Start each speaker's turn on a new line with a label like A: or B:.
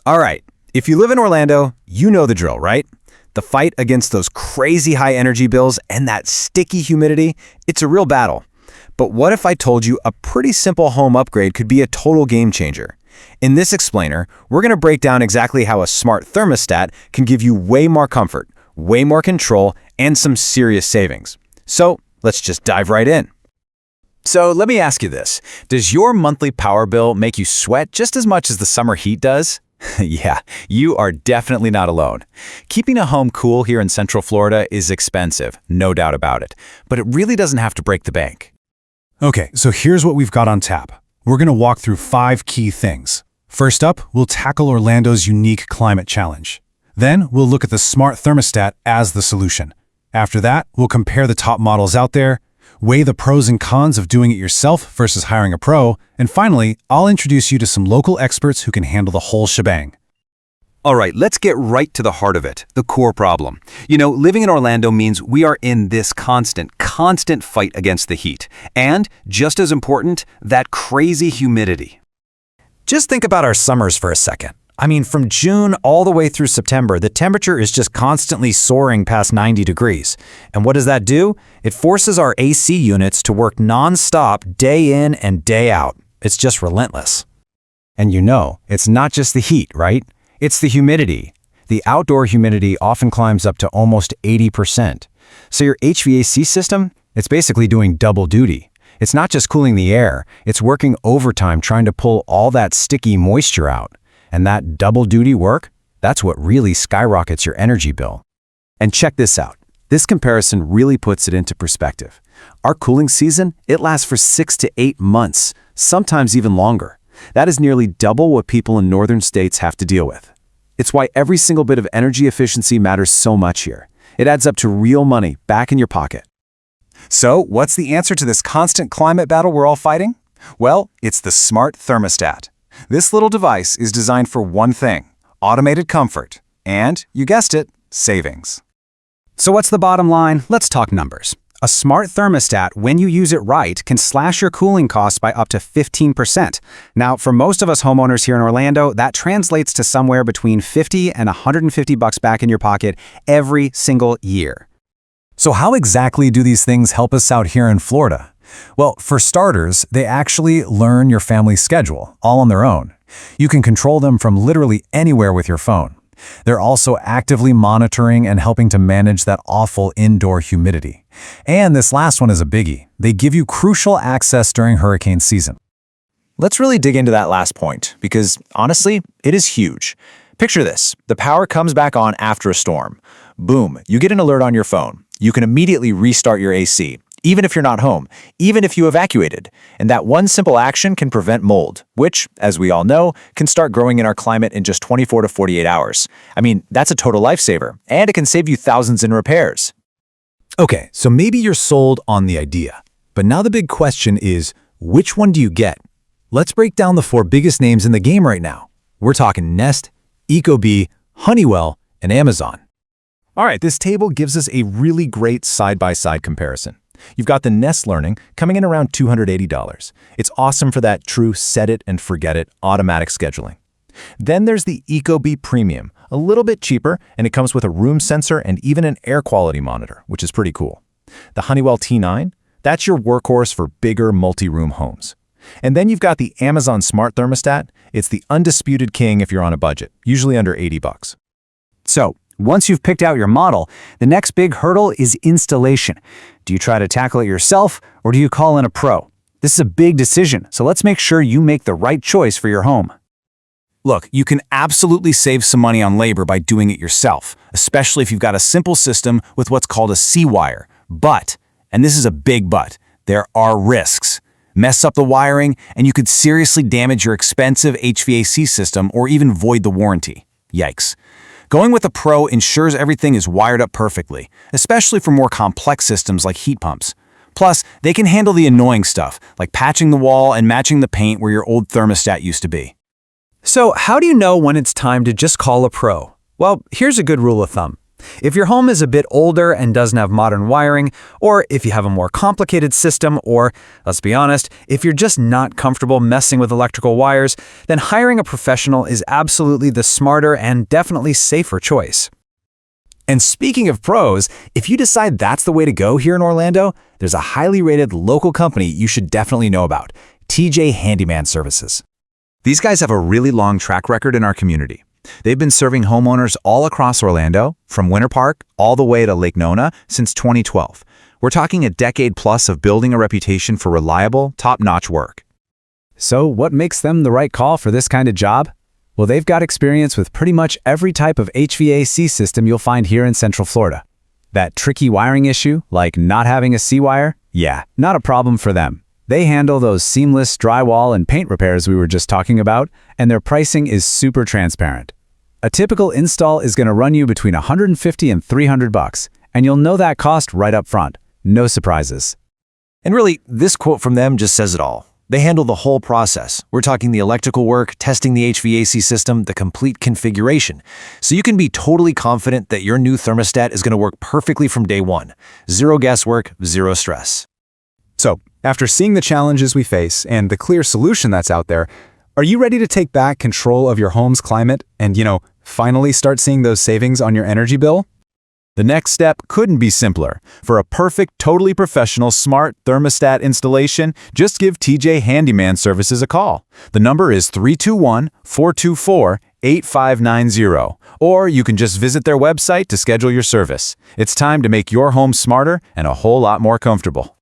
A: All right, if you live in Orlando, you know the drill, right? The fight against those crazy high energy bills and that sticky humidity, it's a real battle. But what if I told you a pretty simple home upgrade could be a total game changer? In this explainer, we're going to break down exactly how a smart thermostat can give you way more comfort, way more control, and some serious savings. So let's just dive right in. So let me ask you this. Does your monthly power bill make you sweat just as much as the summer heat does? Yeah, you are definitely not alone. Keeping a home cool here in Central Florida is expensive, no doubt about it, but it really doesn't have to break the bank.
B: Okay, so here's what we've got on tap. We're going to walk through 5 key things. First up, we'll tackle Orlando's unique climate challenge. Then we'll look at the smart thermostat as the solution. After that, we'll compare the top models out there, weigh the pros and cons of doing it yourself versus hiring a pro, and finally, I'll introduce you to some local experts who can handle the whole shebang.
A: All right, let's get right to the heart of it, the core problem. You know, living in Orlando means we are in this constant fight against the heat. And, just as important, that crazy humidity.
C: Just think about our summers for a second. I mean, from June all the way through September, the temperature is just constantly soaring past 90 degrees. And what does that do? It forces our AC units to work non-stop day in and day out. It's just relentless.
A: And you know, it's not just the heat, right? It's the humidity. The outdoor humidity often climbs up to almost 80%. So your HVAC system, it's basically doing double duty. It's not just cooling the air, it's working overtime trying to pull all that sticky moisture out. And that double duty work, that's what really skyrockets your energy bill. And check this out. This comparison really puts it into perspective. Our cooling season, it lasts for 6 to 8 months, sometimes even longer. That is nearly double what people in northern states have to deal with. It's why every single bit of energy efficiency matters so much here. It adds up to real money back in your pocket. So, what's the answer to this constant climate battle we're all fighting? Well, it's the smart thermostat. This little device is designed for one thing: automated comfort. And, you guessed it, savings.
D: So what's the bottom line? Let's talk numbers. A smart thermostat, when you use it right, can slash your cooling costs by up to 15%. Now, for most of us homeowners here in Orlando, that translates to somewhere between $50 and $150 back in your pocket every single year.
B: So how exactly do these things help us out here in Florida? Well, for starters, they actually learn your family's schedule, all on their own. You can control them from literally anywhere with your phone. They're also actively monitoring and helping to manage that awful indoor humidity. And this last one is a biggie. They give you crucial access during hurricane season.
A: Let's really dig into that last point, because honestly, it is huge. Picture this. The power comes back on after a storm. Boom, you get an alert on your phone. You can immediately restart your AC, even if you're not home, even if you evacuated. And that one simple action can prevent mold, which, as we all know, can start growing in our climate in just 24 to 48 hours. I mean, that's a total lifesaver, and it can save you thousands in repairs.
B: Okay, so maybe you're sold on the idea. But now the big question is, which one do you get? Let's break down the 4 biggest names in the game right now. We're talking Nest, Ecobee, Honeywell, and Amazon. All right, this table gives us a really great side-by-side comparison. You've got the Nest Learning coming in around $280. It's awesome for that true set-it-and-forget-it automatic scheduling. Then there's the Ecobee Premium, a little bit cheaper, and it comes with a room sensor and even an air quality monitor, which is pretty cool. The Honeywell T9, that's your workhorse for bigger multi-room homes. And then you've got the Amazon Smart Thermostat. It's the undisputed king if you're on a budget, usually under $80.
D: So, once you've picked out your model, the next big hurdle is installation. Do you try to tackle it yourself, or do you call in a pro? This is a big decision, so let's make sure you make the right choice for your home.
A: Look, you can absolutely save some money on labor by doing it yourself, especially if you've got a simple system with what's called a C-wire. But, and this is a big but, there are risks. Mess up the wiring, and you could seriously damage your expensive HVAC system or even void the warranty. Yikes. Going with a pro ensures everything is wired up perfectly, especially for more complex systems like heat pumps. Plus, they can handle the annoying stuff, like patching the wall and matching the paint where your old thermostat used to be.
C: So how do you know when it's time to just call a pro? Well, here's a good rule of thumb. If your home is a bit older and doesn't have modern wiring, or if you have a more complicated system, or, let's be honest, if you're just not comfortable messing with electrical wires, then hiring a professional is absolutely the smarter and definitely safer choice. And speaking of pros, if you decide that's the way to go here in Orlando, there's a highly rated local company you should definitely know about, TJ Handyman Services.
B: These guys have a really long track record in our community. They've been serving homeowners all across Orlando, from Winter Park all the way to Lake Nona, since 2012. We're talking a decade plus of building a reputation for reliable, top-notch work.
D: So what makes them the right call for this kind of job? Well, they've got experience with pretty much every type of HVAC system you'll find here in Central Florida. That tricky wiring issue, like not having a C-wire? Yeah, not a problem for them. They handle those seamless drywall and paint repairs we were just talking about, and their pricing is super transparent. A typical install is going to run you between $150 and $300, and you'll know that cost right up front. No surprises.
A: And really, this quote from them just says it all. They handle the whole process. We're talking the electrical work, testing the HVAC system, the complete configuration. So you can be totally confident that your new thermostat is going to work perfectly from day one. Zero guesswork, zero stress.
E: So, after seeing the challenges we face and the clear solution that's out there, are you ready to take back control of your home's climate and, finally start seeing those savings on your energy bill?
B: The next step couldn't be simpler. For a perfect, totally professional smart thermostat installation, just give TJ Handyman Services a call. The number is 321-424-8590, or you can just visit their website to schedule your service. It's time to make your home smarter and a whole lot more comfortable.